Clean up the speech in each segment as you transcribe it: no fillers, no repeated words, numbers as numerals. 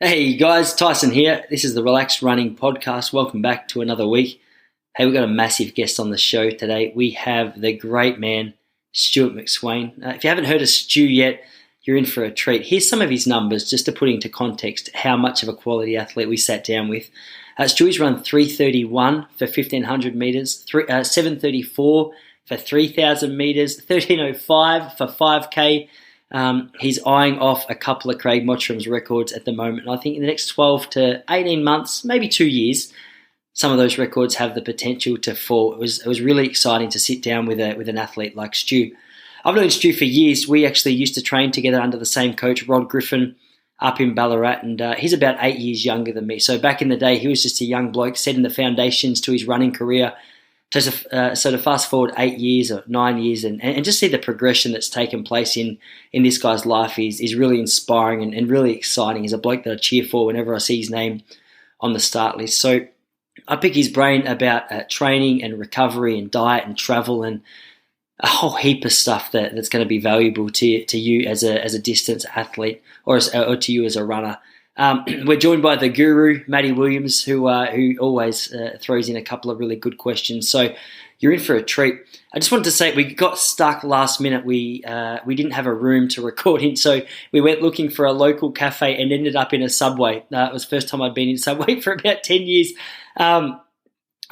Hey guys, Tyson here. This is the Relaxed Running Podcast. Welcome back to another week. Hey, we've got a massive guest on the show today. We have the great man, Stewart McSweyn. If you haven't heard of Stu yet, you're in for a treat. Here's some of his numbers just to put into context how much of a quality athlete we sat down with. Stu's run 3:31 for 1,500 metres, 7:34 for 3,000 metres, 13:05 for 5K. He's eyeing off a couple of Craig Mottram's records at the moment. I think in the next 12 to 18 months, maybe 2 years, some of those records have the potential to fall. It was really exciting to sit down with an athlete like Stu. I've known Stu for years. We actually used to train together under the same coach, Rod Griffin, up in Ballarat, and he's about 8 years younger than me. So back in the day, he was just a young bloke setting the foundations to his running career. So to fast forward 8 years or 9 years and just see the progression that's taken place in this guy's life is really inspiring and really exciting. He's a bloke that I cheer for whenever I see his name on the start list. So I pick his brain about training and recovery and diet and travel and a whole heap of stuff that's going to be valuable to you as a distance athlete or to you as a runner. We're joined by the guru, Matty Williams, who always throws in a couple of really good questions. So you're in for a treat. I just wanted to say we got stuck last minute. We didn't have a room to record in, so we went looking for a local cafe and ended up in a Subway. It was the first time I'd been in Subway for about 10 years.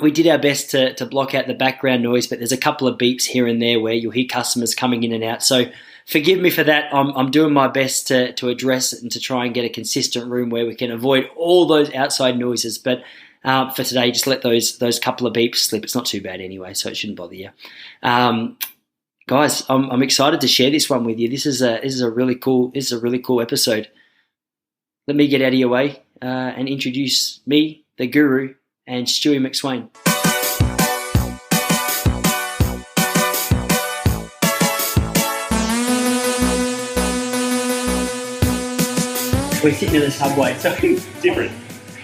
We did our best to block out the background noise, but there's a couple of beeps here and there where you'll hear customers coming in and out. So forgive me for that. I'm doing my best to address it and to try and get a consistent room where we can avoid all those outside noises. But for today, just let those couple of beeps slip. It's not too bad anyway, so it shouldn't bother you. Guys, I'm excited to share this one with you. This is a really cool episode. Let me get out of your way and introduce me, the guru, and Stewie McSweyn. We're sitting in a Subway, so different.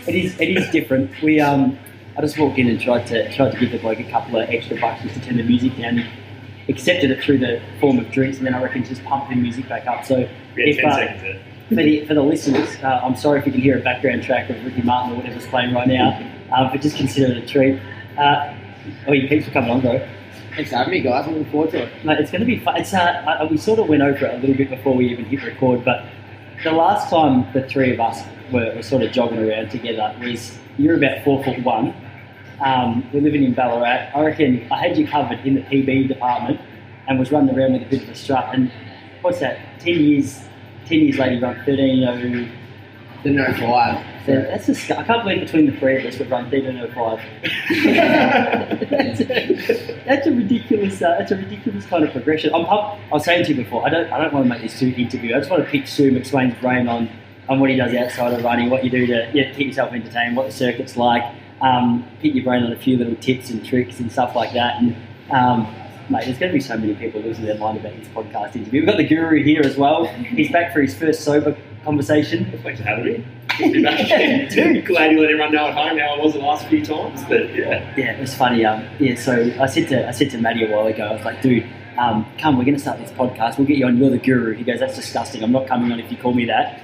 It is different. We I just walked in and tried to give the bloke a couple of extra bucks just to turn the music down. He accepted it through the form of drinks, and then I reckon just pumped the music back up. So We had 10 seconds there. For the listeners, I'm sorry if you can hear a background track of Ricky Martin or whatever's playing right now, but just consider it a treat. Thanks for coming on, bro. Thanks for having me, guys. I'm looking forward to it. Mate, it's going to be fun. We sort of went over it a little bit before we even hit record, but the last time the three of us were sort of jogging around together was, you're about 4'1". We're living in Ballarat. I reckon I had you covered in the PB department and was running around with a bit of a strut. And what's that? 10 years later, you run 13:05. 13:05. So I can't believe between the three of us we've run 13:05. That's a ridiculous. That's a ridiculous kind of progression. I was saying to you before, I don't want to make this too interview. I just want to pick Stu McSweyn's brain on what he does outside of running, what you do to keep yourself entertained, what the circuit's like. Pick your brain on a few little tips and tricks and stuff like that. And mate, there's going to be so many people losing their mind about this podcast interview. We've got the guru here as well. He's back for his first sober conversation. Thanks for having me. Good to be back again. Too glad you let everyone know at home how I was the last few times. But yeah, it was funny. So I said to Matty a while ago, I was like, dude, come, we're going to start this podcast. We'll get you on. You're the guru. He goes, that's disgusting. I'm not coming on if you call me that.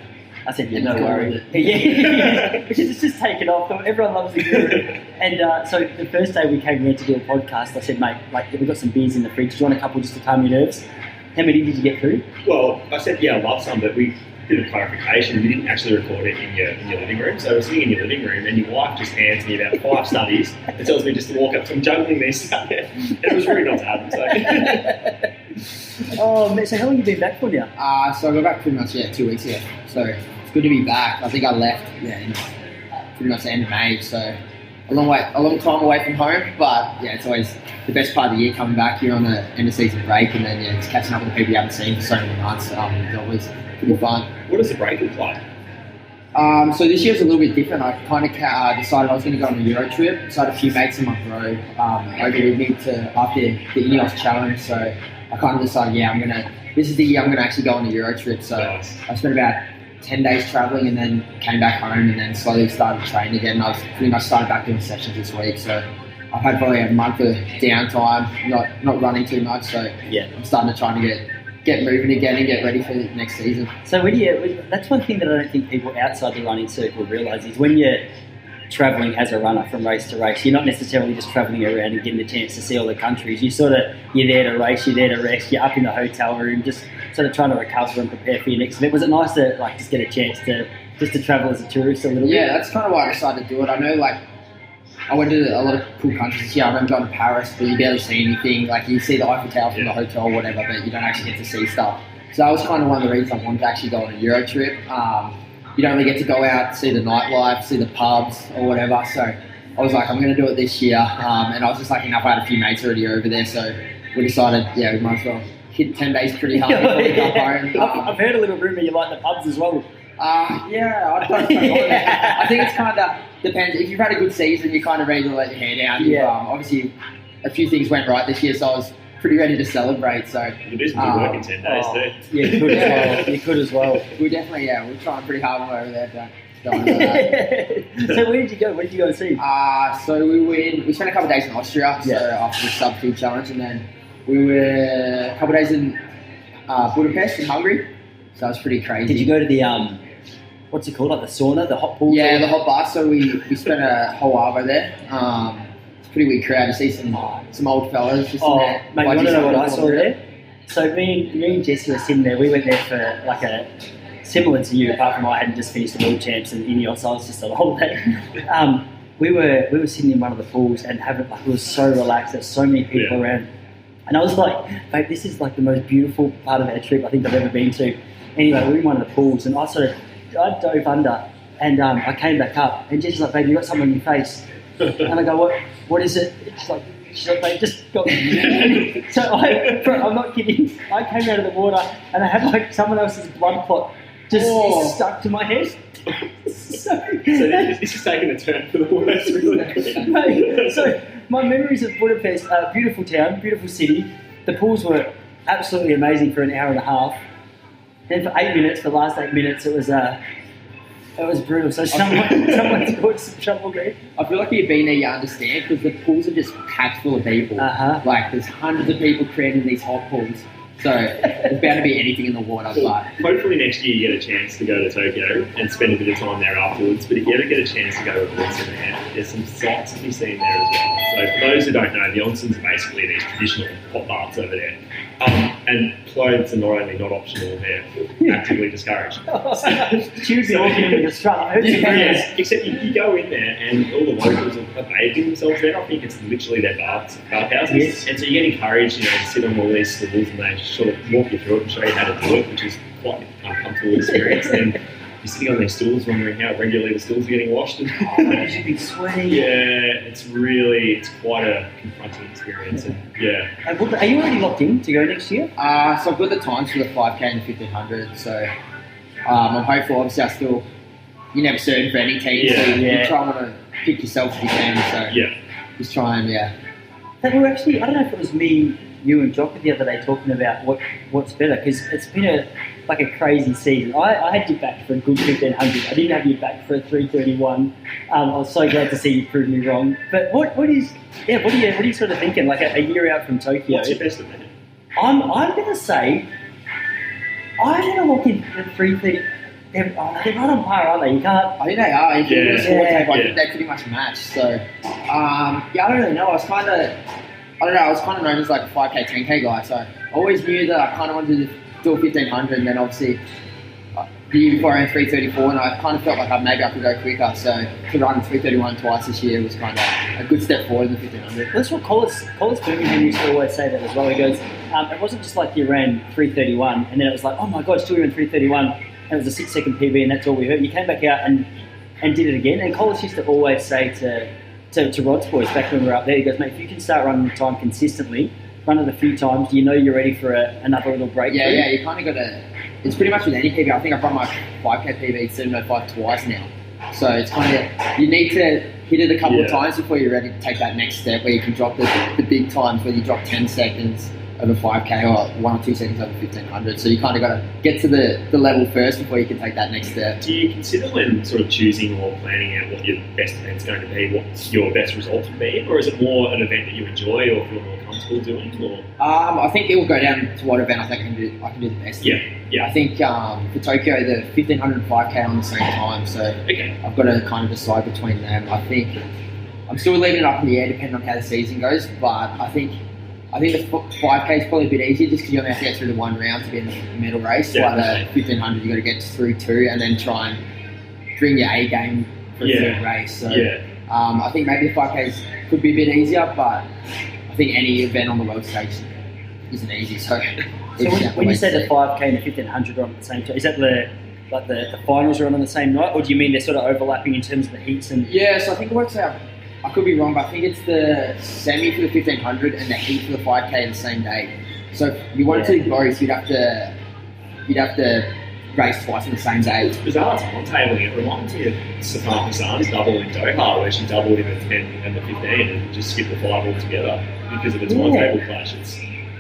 I said, yeah, no worry. Yeah, because it's just taken off. Everyone loves the guru. And so the first day we came around to do a podcast, I said, mate, we've got some beers in the fridge. Do you want a couple just to calm your nerves? How many did you get through? Well, I said, yeah, I love some, but we did a clarification. We didn't actually record it in your living room. So we're sitting in your living room and your wife just hands me about 5 studies and tells me just to walk up to them juggling these. And it was really not to happen. So. Oh, man, so how long have you been back for now? So I got back pretty much 2 weeks ago. So it's good to be back. I think I left in pretty much the end of May. So a long time away from home. But yeah, it's always the best part of the year coming back here on the end of season break, and then just catching up with the people you haven't seen for so many months. It's always pretty fun. What does the break look like? So this year's a little bit different. I kind of decided I was going to go on a Euro trip. So I had a few mates in my bro over with me after the Ineos challenge. So I kind of decided, this is the year I'm going to actually go on a Euro trip. So nice. I spent about 10 days travelling and then came back home and then slowly started training again. I was pretty much started back doing sessions this week. So I've had probably a month of downtime, not running too much. So yeah, I'm starting to try to get get moving again and get ready for the next season. So that's one thing that I don't think people outside the running circle realise is when you're travelling as a runner from race to race, you're not necessarily just travelling around and getting the chance to see all the countries. You're there to race, you're there to rest, you're up in the hotel room, just sort of trying to recover and prepare for your next event. Was it nice to just get a chance to travel as a tourist a little bit? Yeah, that's kind of why I decided to do it. I know I went to a lot of cool countries this year. I remember going to Paris, but you barely see anything. You see the Eiffel Tower from the hotel or whatever, but you don't actually get to see stuff. So that was kind of one of the reasons I wanted to actually go on a Euro trip. You don't really get to go out, see the nightlife, see the pubs or whatever. So I was like, I'm going to do it this year. And I was just lucky enough, I had a few mates already over there. So we decided, we might as well hit 10 days pretty hard before we go home. I've heard a little rumour you like the pubs as well. I think it's kind of depends. If you've had a good season, you're kind of ready to let your hair down. Yeah. Obviously, a few things went right this year, so I was pretty ready to celebrate. So you do some good work in 10 days too. Yeah, you could as well. We definitely, we're trying pretty hard over there. Don't know that. So where did you go? Where did you go and see? So we spent a couple of days in Austria. So after the sub 2 challenge, and then we were a couple of days in Budapest in Hungary. So that was pretty crazy. Did you go to the what's it called? Like the sauna, the hot pool? Yeah, the hot bath. So we spent a whole hour there. It's a pretty weird crowd. You see some old fellas just in there. Mate, you want to know what I saw there? So me and Jesse were sitting there. We went there for a similar to you, apart from I hadn't just finished the world champs in Ineos. I was just on holiday. We were sitting in one of the pools and it was so relaxed. There's so many people around. And I was like, mate, this is the most beautiful part of our trip I think I've ever been to. Anyway, we were in one of the pools and I dove under and I came back up and Jesse's like, babe, you got something on your face. And I go, what is it? She's like, mate, just got So I'm not kidding. I came out of the water and I had someone else's blood clot just stuck to my head. So this is taking a turn for the worse, really. Mate, so my memories of Budapest, beautiful town, beautiful city. The pools were absolutely amazing for an hour and a half. Then for 8 minutes, the last 8 minutes, it was brutal. So someone scored some trouble there. I feel like you've been there, you understand, because the pools are just packed full of people. There's hundreds of people creating these hot pools. So there's bound to be anything in the water. But hopefully next year you get a chance to go to Tokyo and spend a bit of time there afterwards. But if you ever get a chance to go to onsen, there's some sights to be seen there as well. So for those who don't know, the onsens are basically these traditional hot baths over there. And clothes are not only not optional, they're actively discouraged. She would be walking with a strap. Yes, except you go in there and all the locals are bathing themselves there. I think it's literally their bathhouses. Yes. And so you get encouraged, to sit on all these stools and they sort of walk you through it and show you how to do it, which is quite an uncomfortable experience. And you're sitting on these stools wondering how regularly the stools are getting washed. You should be sweating. Yeah, it's quite a confronting experience. And are you already locked in to go next year? So I've got the times for the 5K and the 1500. So I'm hopeful. Obviously, you're never certain for any team. So you try and want to pick yourself if you can. So just try and That were actually, I don't know if it was me, you and Jock the other day talking about what's better, because it's been a crazy season. I had you back for a good 1500. I didn't have you back for a 331. I was so glad to see you prove me wrong. But what are you sort of thinking? Like a year out from Tokyo. What's your best at that? I'm gonna say I'm gonna look in the 330. They're right on par, aren't they? You can't. I think they are. If you look at the score table, I think they pretty much match. So I don't really know. I was kind of known as like a 5K, 10K guy. So I always knew that I kind of wanted to do a 1500, and then obviously the year before I ran 334, and I kind of felt like maybe I could go quicker. So to run 331 twice this year was kind of a good step forward in the 1500. That's what Collis Birmingham used to always say that as well. He goes, it wasn't just like you ran 331 and then it was like, oh my God, still ran 331, and it was a 6-second PB and that's all we heard. You came back out and did it again. And Collis used to always say to Rod's boys back when we were up there, he goes, mate, if you can start running the time consistently, run it a few times, you know you're ready for another little breakthrough. Yeah, you kind of got to. It's pretty much with any PB. I think I've run my 5K PB 7:05 twice now. So it's kind of, you need to hit it a couple of times before you're ready to take that next step where you can drop the big times, where you drop 10 seconds over 5K or 1 or 2 seconds over 1500. So you kind of got to get to the level first before you can take that next step. Do you consider when sort of choosing or planning out what your best event's going to be, what your best result would be? Or is it more an event that you enjoy or feel more comfortable comfortable doing? Or I think it will go down to what event I think I can do the best. yeah. I think for Tokyo, the 1500 and 5K on the same time, so Okay. I've got to kind of decide between them. I think I'm still leaving it up in the air depending on how the season goes, but I think the 5K is probably a bit easier just because you only have to get through the one round to be in the medal race. Yeah, Like the 1500, you got to get through two and then try and bring your A game for the third race. So I think maybe the 5Ks could be a bit easier, but I think any event on the world stage isn't easy. So when you say the 5K and the 1500 are on at the same time, is that the finals are on the same night, or do you mean they're sort of overlapping in terms of the heats and? Yeah, so I think it works out. I could be wrong, but I think it's the semi for the 1500 and the heat for the 5K the same day. So if you wanted to do both, you'd have to race twice on the same day. It's bizarre timetabling. It reminds me of Safar Hassan's double in Doha, where she doubled in the 10 and the 15 and just skipped the 5 altogether because of the timetable clash.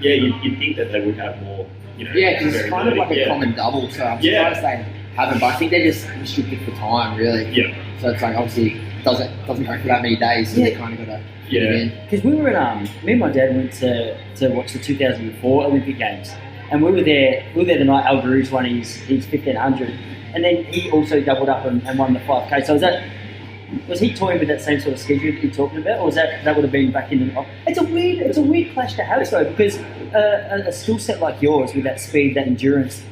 You'd think that they would have more, Yeah, because it's kind of like a common double, so I'm surprised they haven't, but I think they're just restricted for time, really. Yeah. So it's like, obviously, it doesn't go for that many days, so they kind of got to get it in. Because we were at, me and my dad went to watch the 2004 Olympic Games, and we were there the night Al Garouge won his 1500, and then he also doubled up and won the 5K. So was he toying with that same sort of schedule that you're talking about, or was that would have been back in the? It's a weird clash to have though, because a skill set like yours with that speed, that endurance,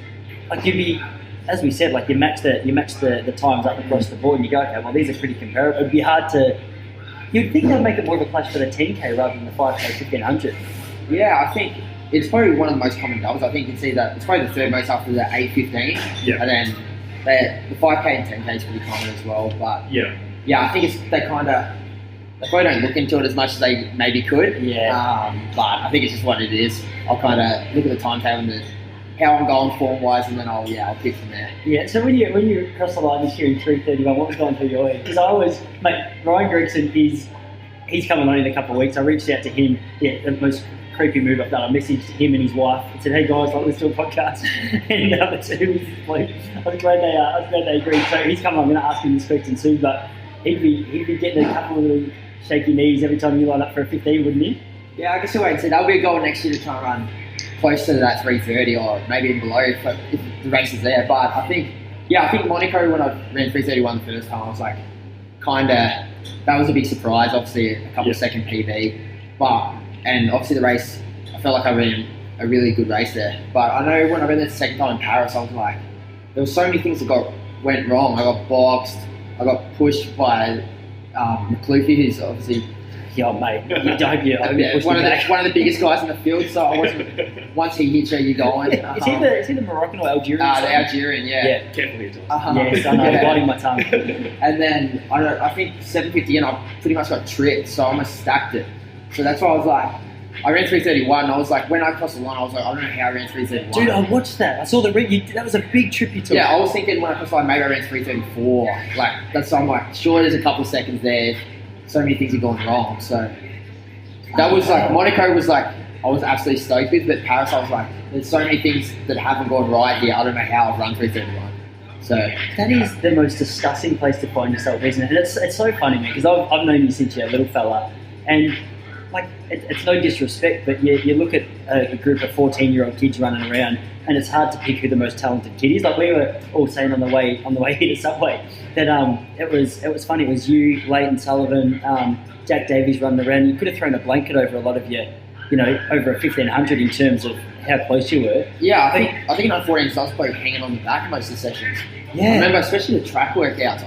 like you'd be, as we said, like you match the times up across the board, and you go, okay, well these are pretty comparable. It'd be hard to. You'd think they'd make it more of a clash for the 10K rather than the 5K 1500. Yeah, I think it's probably one of the most common doubles. I think you can see that it's probably the third most after the 8:15, and then the 5K and 10K is pretty common as well. But I think they probably don't look into it as much as they maybe could. But I think it's just what it is. I'll kind of look at the timetable and how I'm going form wise, and then I'll pick from there. Yeah. So when you cross the line this year in 3:31, what was going through your head? Because Ryan Gregson he's coming on in a couple of weeks. I reached out to him. Yeah, the most creepy move I've done. I messaged him and his wife and said, "Hey guys, let's do a podcast." And I was glad they agreed. So he's coming on. I'm going to ask him this question soon, but he'd be getting a couple of little shaky knees every time you line up for a 15, wouldn't he? Yeah, I guess you'll wait and see. That'll be a goal next year to try and run closer to that 3:30 or maybe even below if the race is there. But I think Monaco, when I ran 3:31 the first time, I was like, that was a big surprise. Obviously, a couple of second PB, and obviously the race, I felt like I ran a really good race there. But I know when I ran the second time in Paris, I was like, there were so many things that went wrong. I got boxed, I got pushed by McCluffy, who's obviously. Yeah, mate. One of the biggest guys in the field. So I wasn't. Once he hits you, you're going. Is he the Moroccan or Algerian? The Algerian, yeah. Carefully. Yes, I know. Biting my tongue. And then I think 7:50, and I pretty much got tripped, so I almost stacked it. So that's why I was like, I ran 3:31. And I was like, when I crossed the line, I was like, I don't know how I ran 3:31. Dude, I watched that. I saw that was a big trip you took. Yeah, I was thinking when I crossed the line, maybe I ran 3:34. So I'm like, sure, there's a couple of seconds there. So many things are going wrong. So that was like, Monaco was like, I was absolutely stoked with, but Paris, I was like, there's so many things that haven't gone right here. I don't know how I've run 3:31. So that is the most disgusting place to find yourself, isn't it? And it's so funny, man, because I've known you since you're a little fella, and like it's no disrespect, but you look at a group of 14-year-old kids running around, and it's hard to pick who the most talented kid is. Like we were all saying on the way here to Subway that it was funny. It was you, Leighton Sullivan, Jack Davies running around. You could have thrown a blanket over a lot of over a 1500 in terms of how close you were. Yeah, I think in 14, I was probably hanging on the back of most of the sessions. Yeah, I remember, especially the track workouts,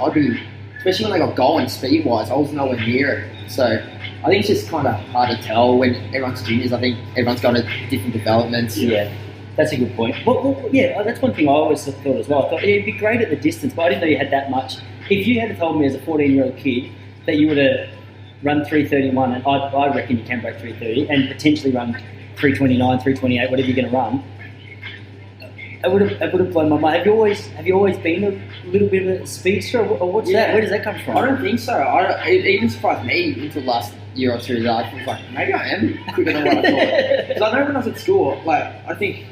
especially when they got going speed wise, I was nowhere near it. So I think it's just kind of hard to tell when everyone's juniors. I think everyone's got different developments. Yeah, that's a good point. Well, yeah, that's one thing I always thought as well. I thought it'd be great at the distance, but I didn't know you had that much. If you had told me as a 14-year-old kid that you would have run 3:31, and I reckon you can break 3:30 and potentially run 3:29, 3:28, whatever you're going to run, it would have blown my mind. Have you always been a little bit of a speedster, or what's that? Where does that come from? I don't think so. It even surprised me until the last year or two that I was like, maybe I am quicker than what I thought. Because I know when I was at school, I think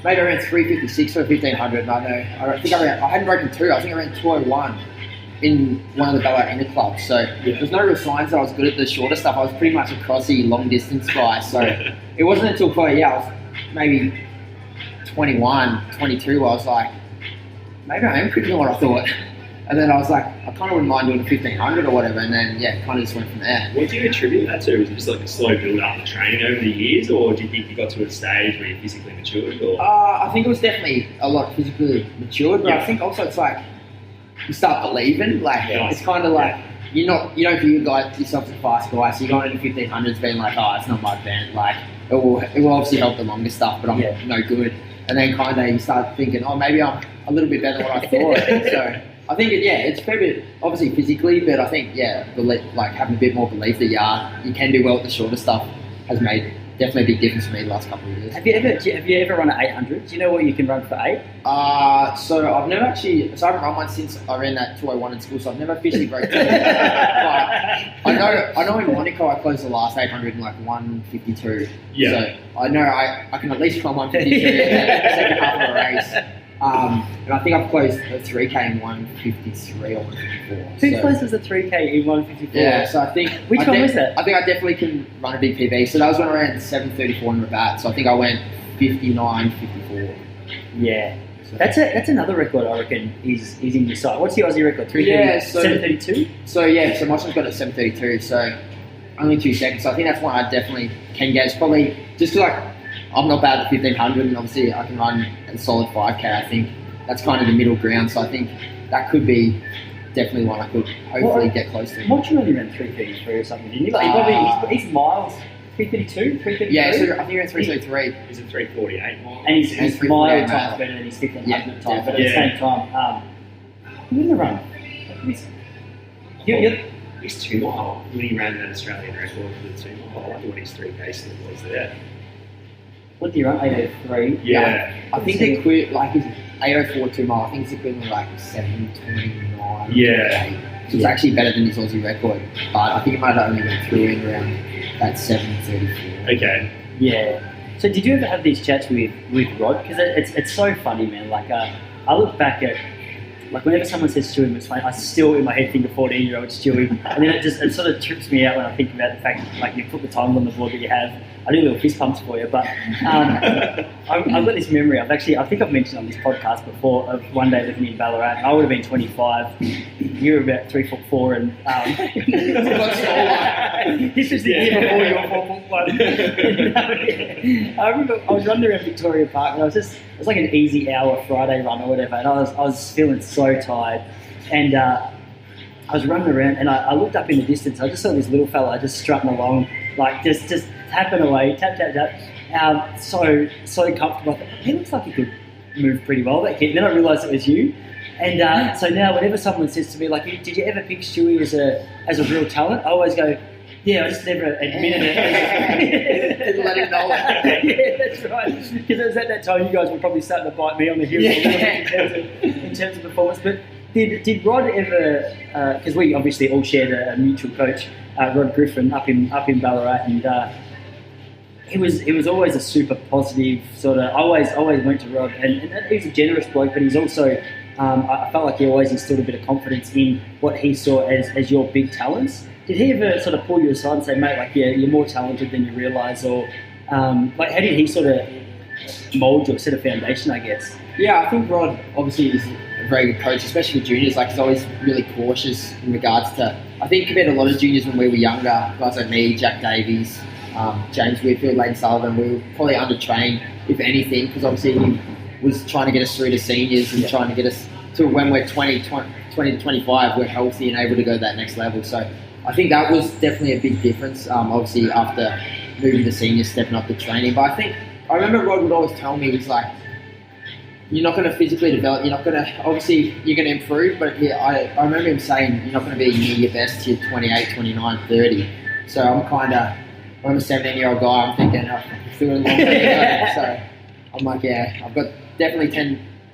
maybe I ran 3:56 for 1500, and I hadn't broken 2. I think I ran 2:01. in one of the Ballarat inner clubs, so there's no real signs that I was good at the shorter stuff. I was pretty much a crossy, long distance guy. So it wasn't until probably I was maybe 21, 22, where I was like, maybe I am quicker than what I thought. And then I was like, I kind of wouldn't mind doing a 1500 or whatever. And then kind of just went from there. What do you attribute that to? Was it just like a slow build up of training over the years, or do you think you got to a stage where you physically matured? Or I think it was definitely a lot physically matured, but I think also it's like you start believing. Like it's kind of like you don't view yourself as a fast guy, so you're going into 1500s being like, oh, it's not my band. Like it will obviously help the longer stuff, but I'm no good. And then kind of you start thinking, oh, maybe I'm a little bit better than what I thought. So I think it's a fair bit obviously physically, but I think like having a bit more belief that you can do well with the shorter stuff has made definitely a big difference for me the last couple of years. Have you ever run an 800? Do you know what you can run for 8? So I've never actually. So I haven't run one since I ran that 201 in school. So I've never officially broke through. But I know in Monaco I closed the last 800 in like 152. Yeah. So I know I can at least run 152 in the second half of the race. And I think I've closed a 3K in 153 or 154. Who closes a 3K in 154? Yeah, so I think... Which one was that? I think I definitely can run a big PB. So that was when I ran 7:34 in Rabat. So I think I went 59:54. Yeah. So that's another record I reckon is in your sight. What's the Aussie record? 7:32? So my son's got it at 7:32. So only 2 seconds. So I think that's one I definitely can get. It's probably just like... I'm not bad at 1500, and obviously I can run a solid 5K. I think that's kind of the middle ground, so I think that could be definitely one I could hopefully get close to. What you only ran 333 or something, didn't you? He's miles, 332, 333? Yeah, so I think he ran 333. Is it 348 miles? And his mile time's better than his 1500 time, but at the same time, you wouldn't have run. He's 2 mile when he ran that Australian record for the 2 mile. I wonder what his 3K still was there. What do you run? 803? Yeah. I think they quit like his 804 2 mile. I think it's equivalent to like 729. Yeah. So it's actually better than his Aussie record, but I think it might have only went through in around that 7:34. Okay. Yeah. So did you ever have these chats with Rod? Because it's so funny, man. Like I look back at like whenever someone says Stewart McSweyn, I still in my head think of 14-year-old Stewie, and then it sort of trips me out when I think about the fact that like you put the time on the board that you have. I do little fist pumps for you, but I've got this memory. I think I've mentioned on this podcast before of one day living in Ballarat. I would have been 25. You were about 3'4", and this was the year before you were 4'1". I remember I was running around Victoria Park, and it was like an easy hour Friday run or whatever, and I was feeling so tired, and I was running around, and I looked up in the distance. I just saw this little fella just strutting along, like just tapping away, tap. So comfortable. I thought, he looks like he could move pretty well, that kid. And then I realised it was you. And so now whenever someone says to me, like, did you ever pick Stewie as a real talent? I always go, yeah, I just never admitted it. Didn't let him know it. Yeah, that's right. Because it was at that time you guys were probably starting to bite me on the heels in terms of performance. But did Rod ever, because we obviously all shared a mutual coach, Rod Griffin, up in Ballarat, and he was always a super positive sort of. I always went to Rod, and he's a generous bloke, but he's also. I felt like he always instilled a bit of confidence in what he saw as your big talents. Did he ever sort of pull you aside and say, mate, like, yeah, you're more talented than you realise, or like how did he sort of mould you or set a foundation, I guess? Yeah, I think Rod obviously is a very good coach, especially with juniors. Like, he's always really cautious in regards to. I think compared to a lot of juniors when we were younger, guys like me, Jack Davies, James Whitfield, Leighton Sullivan, we were probably undertrained, if anything, because obviously he was trying to get us through to seniors and trying to get us to when we're 20 to 25, we're healthy and able to go to that next level. So I think that was definitely a big difference, obviously after moving to seniors, stepping up the training. But I remember Rod would always tell me, he's like, you're not going to physically develop, you're not going to, obviously you're going to improve, but yeah, I remember him saying you're not going to be near your best till 28, 29, 30. So I'm a 17-year-old guy, I'm thinking, I'm feeling long way to go. So I'm like, yeah, I've got definitely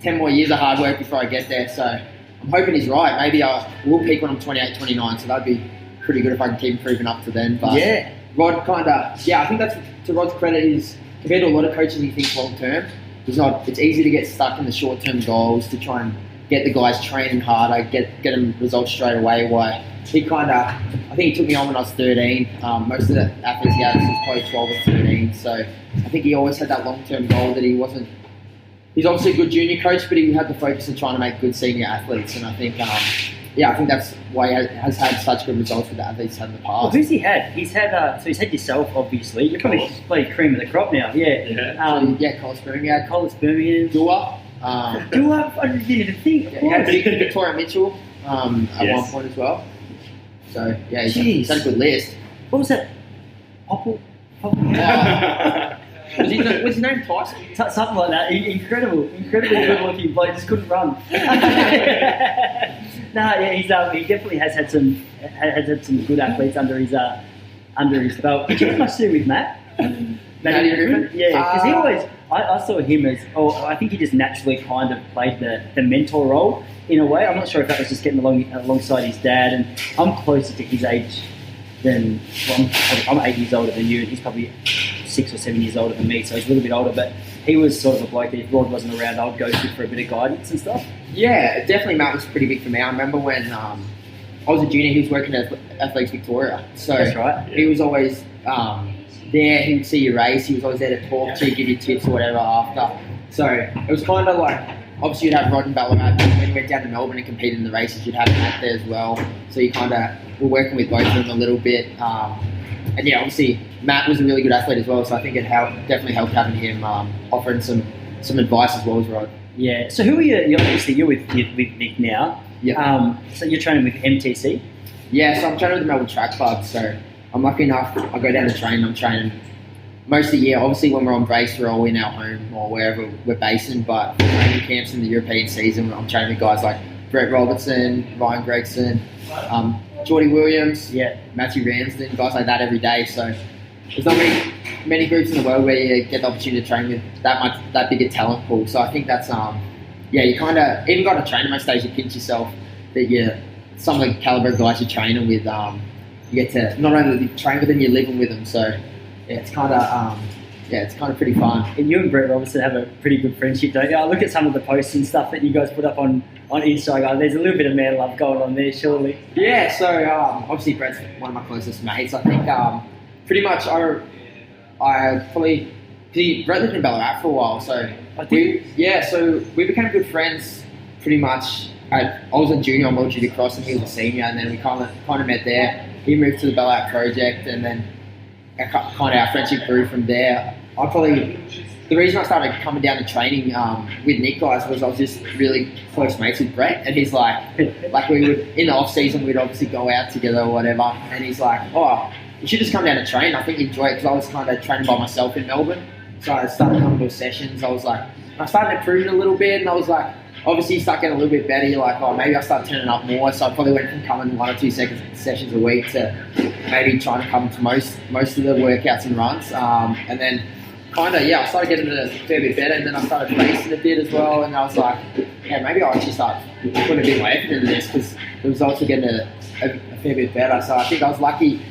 10 more years of hard work before I get there. So I'm hoping he's right. Maybe I will peak when I'm 28, 29, so that'd be pretty good if I can keep improving up to then. But yeah, Rod I think that's, to Rod's credit, is compared to a lot of coaches he thinks long term. It's easy to get stuck in the short term goals to try and get the guys training harder, get them results straight away. Why he I think he took me on when I was 13. Most of the athletes he had was probably 12 or 13. So I think he always had that long-term goal that he wasn't. He's obviously a good junior coach, but he had the focus of trying to make good senior athletes. And I think, I think that's why he has had such good results with the athletes had in the past. Well, who's he had? He's had so he's had yourself, obviously. You're probably cream of the crop now. Yeah. Collis Birmingham. Collis Birmingham. Dua. Dua. I didn't even think. He had Victoria Mitchell at one point as well. So yeah, he's had a good list. What was that? Popple? Was his name Tyson? Something like that. Incredibly good looking bloke. Just couldn't run. He definitely has had some good athletes under his belt. Did you have much to do with Matt? Matt Griffin? Yeah, because he always. I saw him as. I think he just naturally kind of played the mentor role in a way. I'm not sure if that was just getting alongside his dad, and I'm closer to his age than. Well, I'm 8 years older than you, and he's probably 6 or 7 years older than me, so he's a little bit older, but he was sort of a bloke that if Rod wasn't around, I would go to for a bit of guidance and stuff. Yeah, definitely Matt was pretty big for me. I remember when I was a junior, he was working at Athletics Victoria. So that's right. He was always there, he would see you race, he was always there to talk to you, give you tips or whatever after. So it was kind of like, obviously you'd have Rod and Ballarat, but when you went down to Melbourne and competed in the races, you'd have Matt there as well. So you kind of were working with both of them a little bit. And yeah, obviously Matt was a really good athlete as well, so I think it definitely helped having him offering some advice as well as Rod. Yeah. So who are you? Obviously, you're with Nick now. Yeah. So you're training with MTC. Yeah. So I'm training with the Melbourne Track Club. So I'm lucky enough. I go down to train. I'm training most of the year. Obviously, when we're on base, we're all in our home or wherever we're basing. But for training camps in the European season, I'm training with guys like Brett Robertson, Ryan Gregson, Geordie Williams, Matthew Ramsden, guys like that every day. So there's not many groups in the world where you get the opportunity to train with that big a talent pool. So I think that's you kind of even got to train at most days. You pinch yourself that some of the caliber of guys you're training with. You get to not only train with them, you're living with them. So it's kind of pretty fun. And you and Brett Robertson have a pretty good friendship, don't you? I look at some of the posts and stuff that you guys put up on Instagram. There's a little bit of man love going on there, surely. Yeah. So obviously Brett's one of my closest mates. I think pretty much I probably Brett lived in Ballarat for a while, so we became good friends pretty much. I was a junior on World Junior Cross and he was a senior, and then we kind of met there. He moved to the Ballarat project, and then our friendship grew from there. The reason I started coming down to training with Nick guys was I was just really close mates with Brett, and he's like we would in the off season we'd obviously go out together or whatever, and he's like, you should just come down and train. I think you enjoy it, because I was kind of training by myself in Melbourne. So I started coming to sessions. I started improving a little bit, and I was like, obviously you start getting a little bit better. You're like, maybe I start turning up more. So I probably went from coming 1 or 2 sessions a week to maybe trying to come to most of the workouts and runs. And then I started getting a fair bit better, and then I started racing a bit as well. And I was like, maybe I'll actually start putting a bit more effort into this, because the results were getting a fair bit better. So I think I was lucky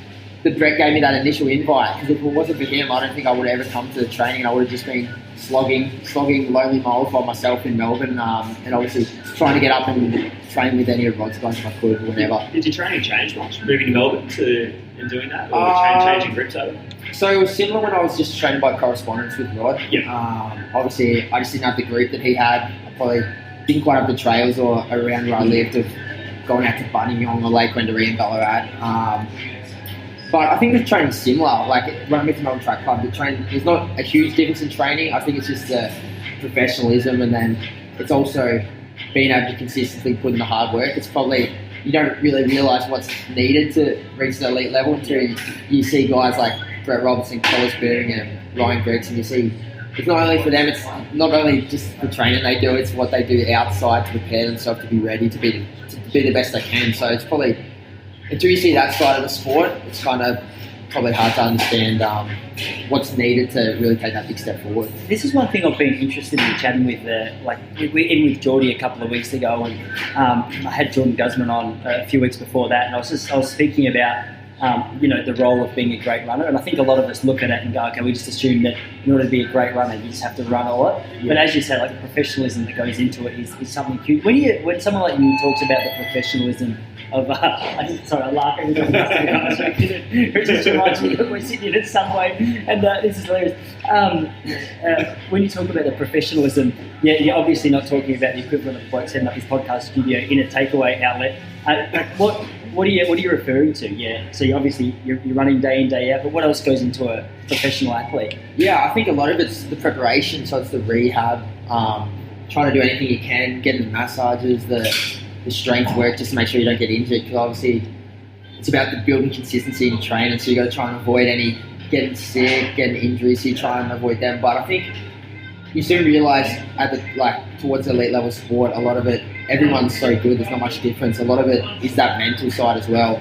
that Brett gave me that initial invite, because if it wasn't for him, I don't think I would have ever come to the training. I would have just been slogging lonely miles by myself in Melbourne, and obviously trying to get up and train with any of Rod's guys if I could, or whatever. Did your training change much moving to Melbourne and doing that, or changing grips over? So it was similar when I was just training by correspondence with Rod. Obviously, I just didn't have the group that he had. I probably didn't quite have the trails or around where I lived of going out to Buninyong or Lake Wendouree and Ballarat. But I think the training's similar. Like when I went to Melbourne Track Club, there's not a huge difference in training. I think it's just the professionalism, and then it's also being able to consistently put in the hard work. It's probably, you don't really realise what's needed to reach the elite level until you see guys like Brett Robertson, Collis Birmingham, Ryan Gregson. You see, it's not only for them, it's not only just the training they do, it's what they do outside to prepare themselves to be ready to be the best they can. So it's probably, until you see that side of the sport, it's kind of probably hard to understand what's needed to really take that big step forward. This is one thing I've been interested in chatting with, with Geordie a couple of weeks ago, and I had Jordan Guzman on a few weeks before that, and I was speaking about the role of being a great runner. And I think a lot of us look at it and go, okay, we just assume that in order to be a great runner, you just have to run a lot. Yeah. But as you say, like the professionalism that goes into it is something huge. When someone like you talks about the professionalism of, I'm laughing it just reminds me that we're sitting in a subway, and this is hilarious. When you talk about the professionalism, you're obviously not talking about the equivalent of bloke setting up his podcast studio in a takeaway outlet. What are you referring to? Yeah, so you're running day in, day out, but what else goes into a professional athlete? Yeah, I think a lot of it's the preparation, so it's the rehab, trying to do anything you can, getting the massages, the strength work, just to make sure you don't get injured, because obviously it's about the building consistency in training, so you got to try and avoid any getting sick, getting injuries, so you try and avoid them. But I think you soon realise towards the elite level sport, a lot of it, everyone's so good, there's not much difference. A lot of it is that mental side as well.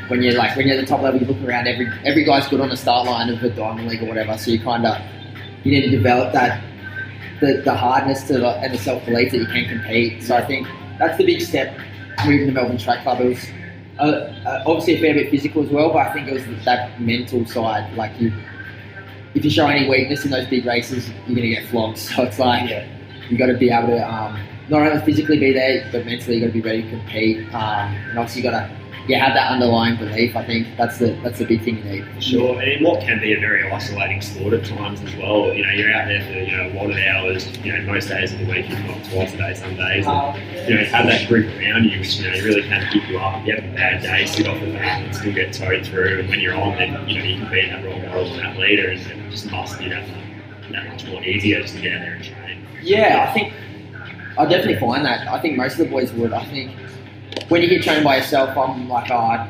When you're at the top level, you look around, every guy's good on the start line of the Diamond League or whatever, so you need to develop that the hardness and the self-belief that you can compete. So I think that's the big step moving to Melbourne Track Club. It was obviously a fair bit physical as well, but I think it was that mental side. Like if you show any weakness in those big races, you're going to get flogged. So it's like you got to be able to not only physically be there, but mentally you got to be ready to compete. And obviously you got to have that underlying belief. I think that's the big thing you need. Sure, and in what can be a very isolating sport at times as well. You're out there for a lot of hours. Most days of the week, if not twice a day, some days. And, have that group around you, which really can keep you up. If you have a bad day, sit off the back and still get towed through. And when you're on, then you can be that role model and that leader, and it just must be that much more easier just to get out there and train. Yeah, I think I definitely find that. I think most of the boys would. I think when you get trained by yourself, I'm like, I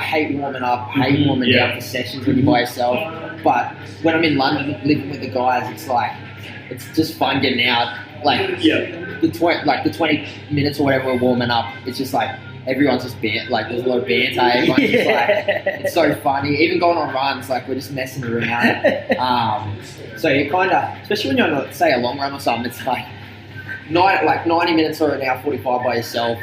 hate warming up, hate warming down for sessions when you're by yourself. But when I'm in London living with the guys, it's just fun getting out. The 20 minutes or whatever we're warming up, it's just like everyone's just there's a lot of banter. Everyone's just it's so funny. Even going on runs, we're just messing around. So you kind of, especially when you're on, say, a long run or something, it's 90 minutes or an hour 45 by yourself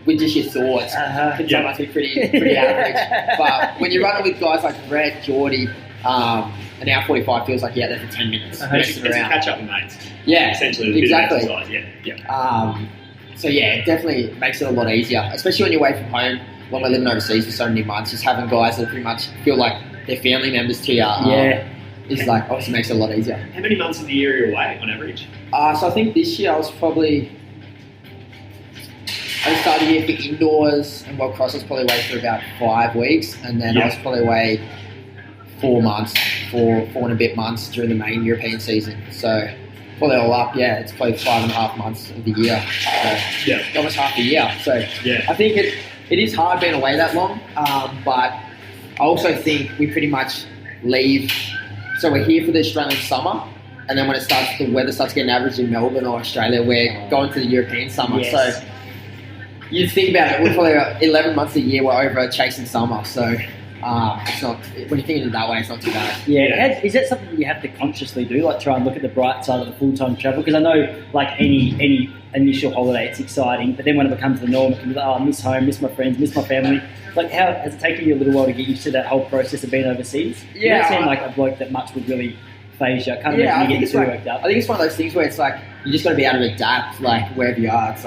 with just your thoughts can sometimes be pretty average. But when you're running with guys like Brett, Geordie, an hour 45 feels like you're out there for 10 minutes. It's a catch up with mates. Yeah, essentially. Exactly. Yeah. So it definitely makes it a lot easier, especially when you're away from home. When we're living overseas for so many months, just having guys that pretty much feel like they're family members to you. It's obviously makes it a lot easier. How many months of the year are you away on average? So I think this year I started here for indoors and World Cross. I was probably away for about 5 weeks, and then I was probably away 4 and a bit months during the main European season. So probably all up, it's probably 5.5 months of the year. So almost half a year. So I think it is hard being away that long, but I also think we pretty much leave. So we're here for the Australian summer, and then when the weather starts getting average in Melbourne or Australia, we're going to the European summer. Yes. So you think about it, we're probably about 11 months a year we're over chasing summer. So it's not, when you think of it that way, it's not too bad. Yeah. Is that something that you have to consciously do, try and look at the bright side of the full-time travel? Because I know, any initial holiday, it's exciting, but then when it becomes the norm, it can be like, I miss home, miss my friends, miss my family. How has it taken you a little while to get used to that whole process of being overseas? You don't seem like a bloke that much would really phase you. I can't imagine you getting too worked up. I think it's one of those things where it's you just got to be able to adapt, wherever you are. It's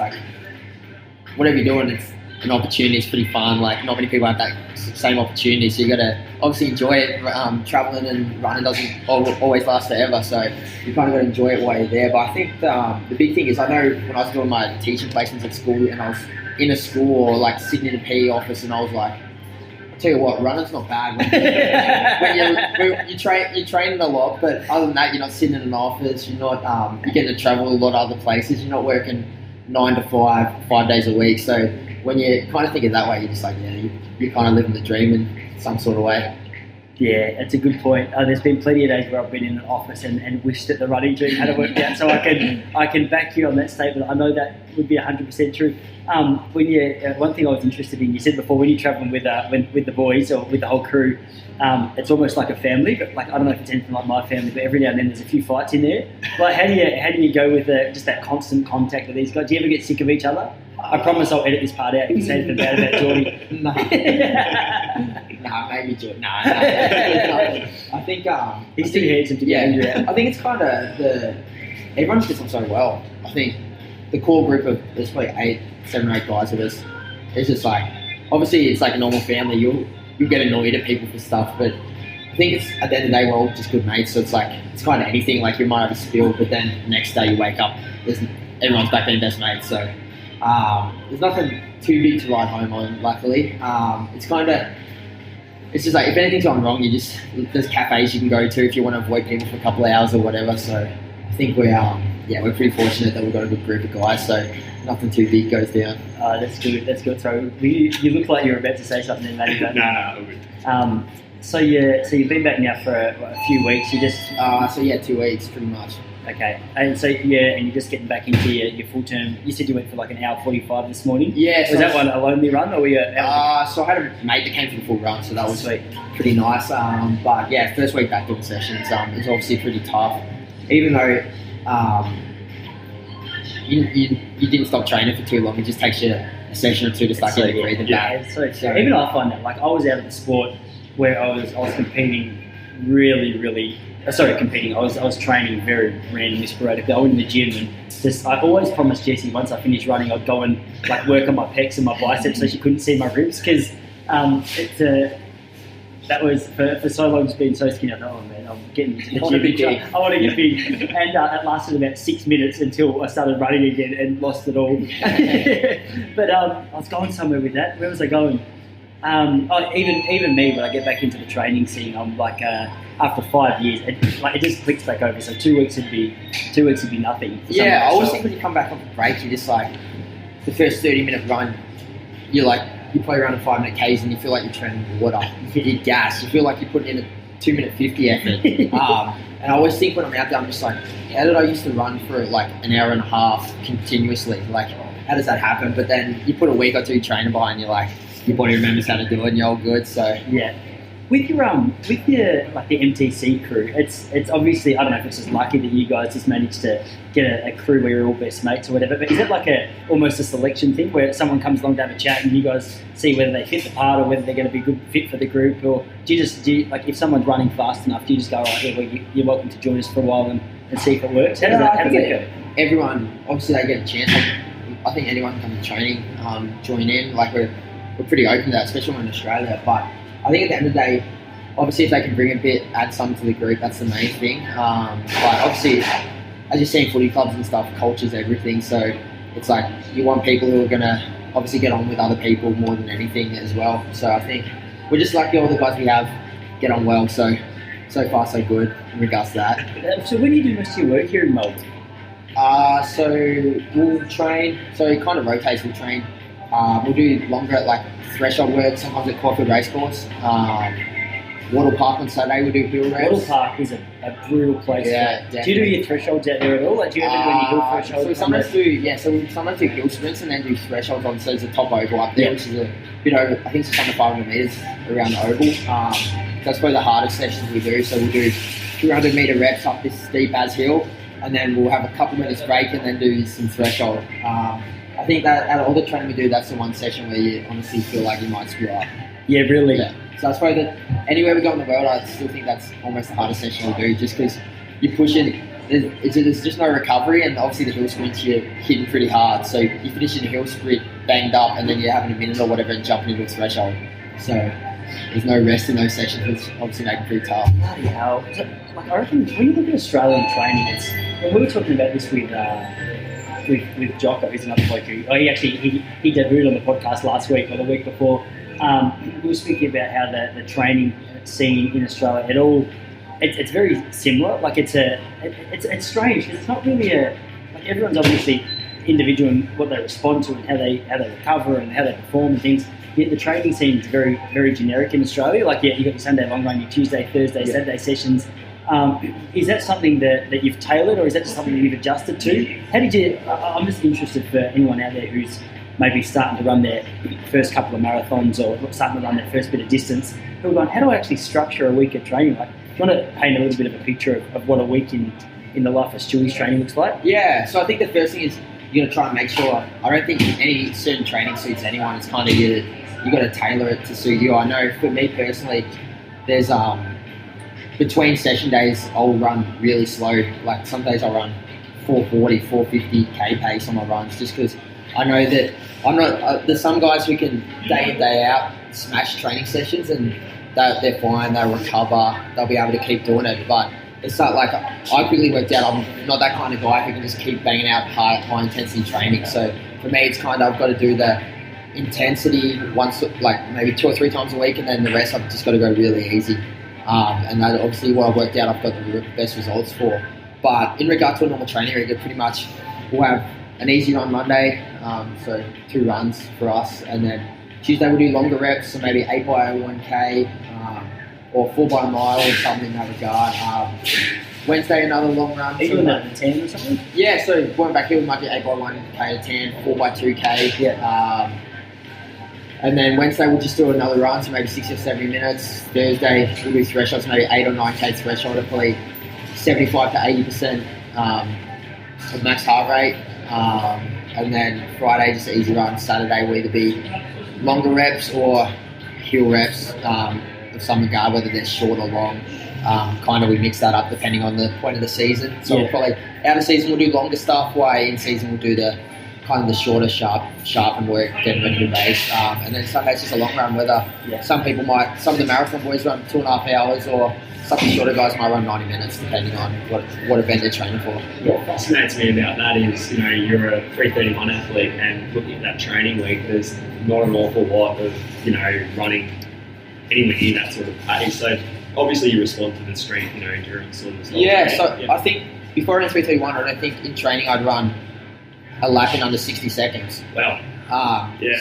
whatever you're doing, it's an opportunity. It's pretty fun. Not many people have that same opportunity, so you got to obviously enjoy it. Traveling and running doesn't always last forever, so you kind of got to enjoy it while you're there. But I think the big thing is, I know when I was doing my teaching placements at school, and I was in a school or sitting in a PE office, and I was like, I'll tell you what, running's not bad. When you train a lot, but other than that, you're not sitting in an office. You're not you're getting to travel a lot of other places. You're not working 9 to 5 days a week. So when you kind of think of it that way, you're just you're kind of living the dream in some sort of way. Yeah, that's a good point. There's been plenty of days where I've been in an office and wished that the running dream had worked out. So I can back you on that statement. I know that would be 100% true. One thing I was interested in, you said before, when you're traveling with the boys or with the whole crew, it's almost like a family. But I don't know if it's anything like my family, but every now and then there's a few fights in there. How do you go with just that constant contact with these guys? Do you ever get sick of each other? I promise I'll edit this part out if you say anything bad about Geordie. Maybe Geordie. No. I think he's too handsome to get injured out. I think it's kind of everyone gets on so well. I think the core group of there's probably 7 or 8 guys with us. It's just like obviously it's like a normal family. You'll get annoyed at people for stuff, but I think it's at the end of the day we're all just good mates. So it's like it's kind of anything. Like you might have a spill, but then the next day you wake up, everyone's back being best mates. So there's nothing too big to write home on. Luckily, it's just like if anything's gone wrong, there's cafes you can go to if you want to avoid people for a couple of hours or whatever. So I think we're pretty fortunate that we've got a good group of guys. So nothing too big goes down. That's good. That's good. So you look like you're about to say something then, maybe. No, all good. So you've been back now for a few weeks. You just 2 weeks pretty much. Okay, and so and you're just getting back into your full term. You said you went for like an hour 45 this morning. Yeah. Was that one a lonely run, or were you? So I had a mate that came for the full run, so that was pretty nice. But yeah, first week back doing sessions, it's obviously pretty tough. Even though you didn't stop training for too long, it just takes you a session or two to start getting breathing back. So even I find that like I was out of the sport where I was competing really. I was training very randomly, sporadically. I went in the gym and I always promised Jessie once I finished running I'd go and like work on my pecs and my biceps so she couldn't see my ribs because that was for so long just being so skinny. I thought, oh man, I'm getting into the gym. I want to get big. And it lasted about 6 minutes until I started running again and lost it all. But I was going somewhere with that. Where was I going? Even me, when I get back into the training scene, I'm like, after 5 years, it just clicks back over. So 2 weeks would be nothing. Yeah, I always think when you come back off a break, you just like the first 30-minute run, you play around a 5-minute Ks and you feel like you're training water. You gas. You feel like you're putting in a 2-minute 50 effort. And I always think when I'm out there, I'm just like, how did I used to run for like an hour and a half continuously? Like, how does that happen? But then you put a week or two training behind, you're like, your body remembers how to do it and you're all good. So yeah. With your like the MTC crew, it's obviously, I don't know if it's just lucky that you guys just managed to get a crew where you're all best mates or whatever, but is it like almost a selection thing where someone comes along to have a chat and you guys see whether they fit the part or whether they're going to be a good fit for the group, or do you like if someone's running fast enough, do you just go, right, well, you're welcome to join us for a while and see if it works? How does that go? Everyone, obviously they get a chance. I think anyone can come to training, join in. Like we're pretty open to that, especially when in Australia. But I think at the end of the day, obviously if they can bring a bit, add some to the group, that's the main thing. But obviously, as you're seeing footy clubs and stuff, culture's everything. So it's like you want people who are going to obviously get on with other people more than anything as well. So I think we're just lucky all the guys we have get on well. So far so good in regards to that. So when do you do most of your work here in Melbourne? So we'll train, so it kind of rotates, we'll train. We'll do longer at like threshold work, sometimes at Caulfield Racecourse. Wattle Park on Saturday, we'll do hill race. Wattle Park is a brutal place. Yeah, do you do your thresholds out there at all? Like, do you ever do any hill thresholds? So we sometimes do hill sprints and then do thresholds on, so there's a top oval up there, which is a bit over, I think it's just under 500 metres around the oval. That's probably the hardest sessions we do, so we'll do 200 metre reps up this steep as hill, and then we'll have a couple minutes break and then do some threshold. I think that out of all the training we do, that's the one session where you honestly feel like you might screw up. Yeah, really. Yeah. So I suppose that anywhere we go in the world, I still think that's almost the hardest session we do, just because you push it, there's just no recovery, and obviously the hill sprints you're hitting pretty hard. So you finish in a hill sprint banged up, and then you're having a minute or whatever and jumping into a threshold. So there's no rest in those sessions, which obviously make it pretty tough. Bloody hell. Like, I reckon when you look at Australian training, we were talking about this with Jocko, who's another bloke who he debuted on the podcast last week or the week before. We were speaking about how the training scene in Australia, it's very similar. Like it's strange because it's not really like everyone's obviously individual in what they respond to and how they recover and how they perform and things. Yet the training scene is very, very generic in Australia. Like, yeah, you got your Sunday long run, your Tuesday, Thursday, Saturday sessions. Is that something that you've tailored, or is that just something that you've adjusted to? How did you? I'm just interested for anyone out there who's maybe starting to run their first couple of marathons or starting to run their first bit of distance, who are going, how do I actually structure a week of training? Like, do you want to paint a little bit of a picture of what a week in the life of Stewie's training looks like? Yeah, so I think the first thing is you got to try and make sure. I don't think any certain training suits anyone. It's kind of you got to tailor it to suit you. I know for me personally, there's between session days I'll run really slow. Like some days I'll run 440, 450k pace on my runs, just because I know that I'm not. There's some guys who can day in day out smash training sessions and they're fine. They'll recover. They'll be able to keep doing it, but. It's not like I quickly worked out I'm not that kind of guy who can just keep banging out high intensity training. So for me, it's kind of I've got to do the intensity once, like maybe 2 or 3 times a week, and then the rest I've just got to go really easy. And that obviously what I've worked out, I've got the best results for. But in regard to a normal training rig, pretty much we'll have an easy run Monday, so 2 runs for us, and then Tuesday we'll do longer reps, so maybe 8 by 1k. Or 4 by a mile or something in that regard. Wednesday, another long run. Are you doing that at 10 or something? Yeah, so going back here, we might do 8 by 1k to 10, 4 by 2k. Yeah. And then Wednesday, we'll just do another run, so maybe 60 or 70 minutes. Thursday, we'll do thresholds, maybe 8 or 9k threshold, at probably 75 to 80% of max heart rate. And then Friday, just an easy run. Saturday will either be longer reps or hill reps. Of some regard, whether they're short or long. Kind of we mix that up depending on the point of the season. So we'll probably out of season we'll do longer stuff, while in season we'll do the kind of the shorter, sharpened work, getting ready to race. And then Sunday's just a long run. Whether some of the marathon boys run 2.5 hours, or some of the shorter guys might run 90 minutes, depending on what event they're training for. What fascinates me about that is, you're a 331 athlete, and looking at that training week, there's not an awful lot of, running anywhere near that sort of pace. So obviously you respond to the strength, endurance sort of stuff. I think before I ran 331, I don't think in training I'd run a lap in under 60 seconds. Wow.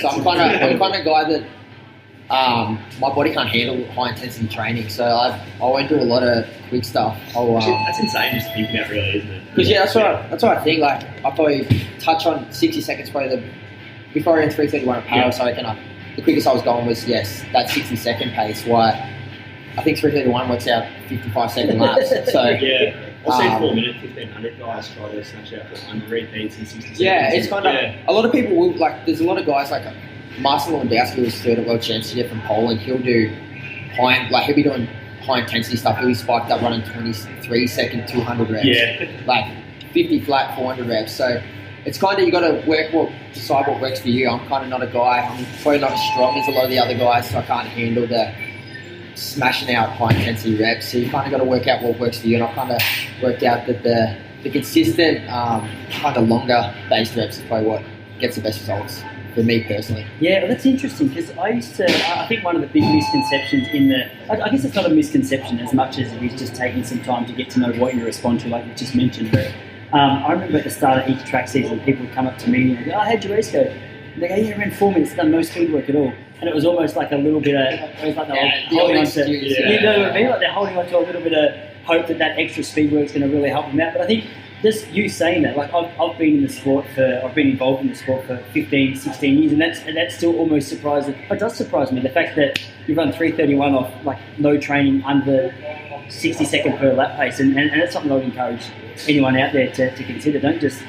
So I'm kind of guy that my body can't handle high intensity training, so I won't do a lot of quick stuff. That's insane just to think about, really, isn't it? Because that's what I think. Like I probably touch on 60 seconds probably before I ran 331 at Paris, so I reckon the quickest I was going was that 60-second pace. Why I think 331 works out 55-second laps. So I'll say 4 minute 1500 guys try to smash out for 100 repeats in 60 seconds. Yeah, it's kind of a lot of people will there's a lot of guys like Marcin Lewandowski was third at World Championship from Poland. He'll be doing high intensity stuff. He'll be spiked up running 23-second 200 reps. Yeah. Like 50 flat 400 reps. So it's kind of, you got to decide what works for you. I'm kind of not a guy. I'm probably not as strong as a lot of the other guys, so I can't handle the smashing out high intensity reps. So you kind of got to work out what works for you. And I've kind of worked out that the consistent, kind of longer based reps is probably what gets the best results for me personally. Yeah, well, that's interesting, because I think one of the big misconceptions I guess it's not a misconception as much as it is just taking some time to get to know what you respond to, like you just mentioned. But I remember at the start of each track season, people would come up to me and go, how'd your race go? And they go, I ran 4 minutes, done no speed work at all. And it was almost like a little bit of, it was like holding on to, you know what I mean? Like they're holding on to a little bit of hope that extra speed work is going to really help them out. But I think just you saying that, like I've been in the sport I've been involved in the sport for 15, 16 years, and that's still almost surprising. It does surprise me, the fact that you run 331 off like no training under 60 second per lap pace, and it's something I would encourage anyone out there to consider. Don't just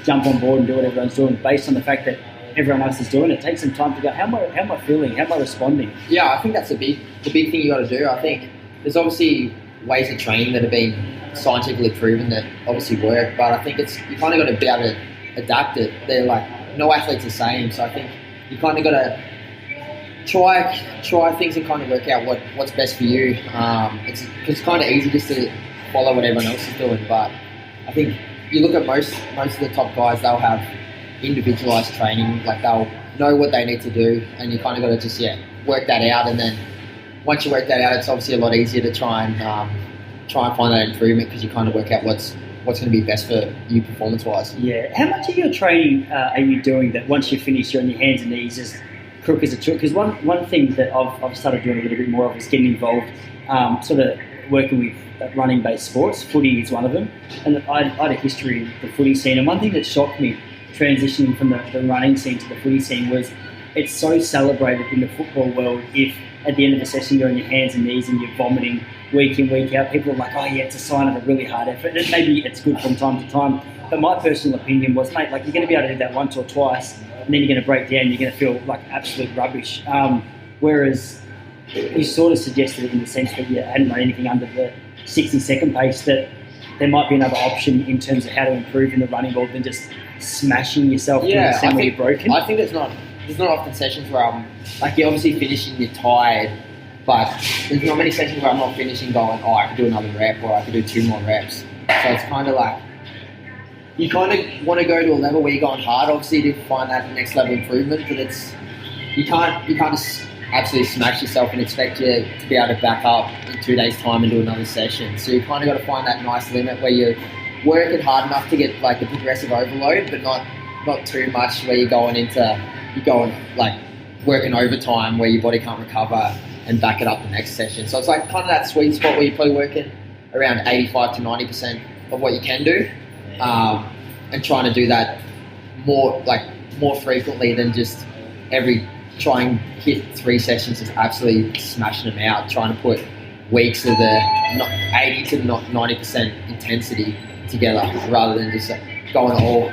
jump on board and do what everyone's doing based on the fact that everyone else is doing it. Take some time to go, how am I feeling? How am I responding? Yeah, I think that's the big thing you got to do. I think there's obviously ways of training that have been scientifically proven that obviously work, but I think you kind of got to be able to adapt it. They're like, no athlete's the same, so I think you kind of got to try things and kind of work out what's best for you. It's kind of easy just to follow what everyone else is doing, but I think you look at most of the top guys, they'll have individualized training, like they'll know what they need to do, and you kind of got to just work that out. And then once you work that out, it's obviously a lot easier to try and find that improvement, because you kind of work out what's going to be best for you performance wise. Yeah. How much of your training are you doing that once you finish you're on your hands and knees just crook as a chook? Because one thing that I've started doing a little bit more of is getting involved, sort of working with running based sports. Footy is one of them, and I had a history in the footy scene, and one thing that shocked me transitioning from the running scene to the footy scene was it's so celebrated in the football world if at the end of the session you're on your hands and knees and you're vomiting week in, week out, people are like, oh yeah, it's a sign of a really hard effort. And maybe it's good from time to time. But my personal opinion was, mate, like you're going to be able to do that once or twice, and then you're going to break down, you're going to feel like absolute rubbish. Whereas you sort of suggested it in the sense that you hadn't done anything under the 60-second pace, that there might be another option in terms of how to improve in the running ball than just smashing yourself to the extent where you're broken. I think there's not often sessions where I'm, like, you're obviously finishing, you're tired, but there's not many sessions where I'm not finishing going, oh, I could do another rep or I could do 2 more reps. So it's kind of like, you kind of want to go to a level where you're going hard, obviously, to find that next level improvement, but you can't just absolutely smash yourself and expect you to be able to back up in 2 days' time and do another session. So you kind of got to find that nice limit where you're working hard enough to get like the progressive overload, but not too much where you're going like working overtime where your body can't recover and back it up the next session. So it's like kind of that sweet spot where you're probably working around 85 to 90% of what you can do, and trying to do that more frequently than just try and hit 3 sessions is absolutely smashing them out, trying to put weeks of the 80 to 90% intensity together rather than just going all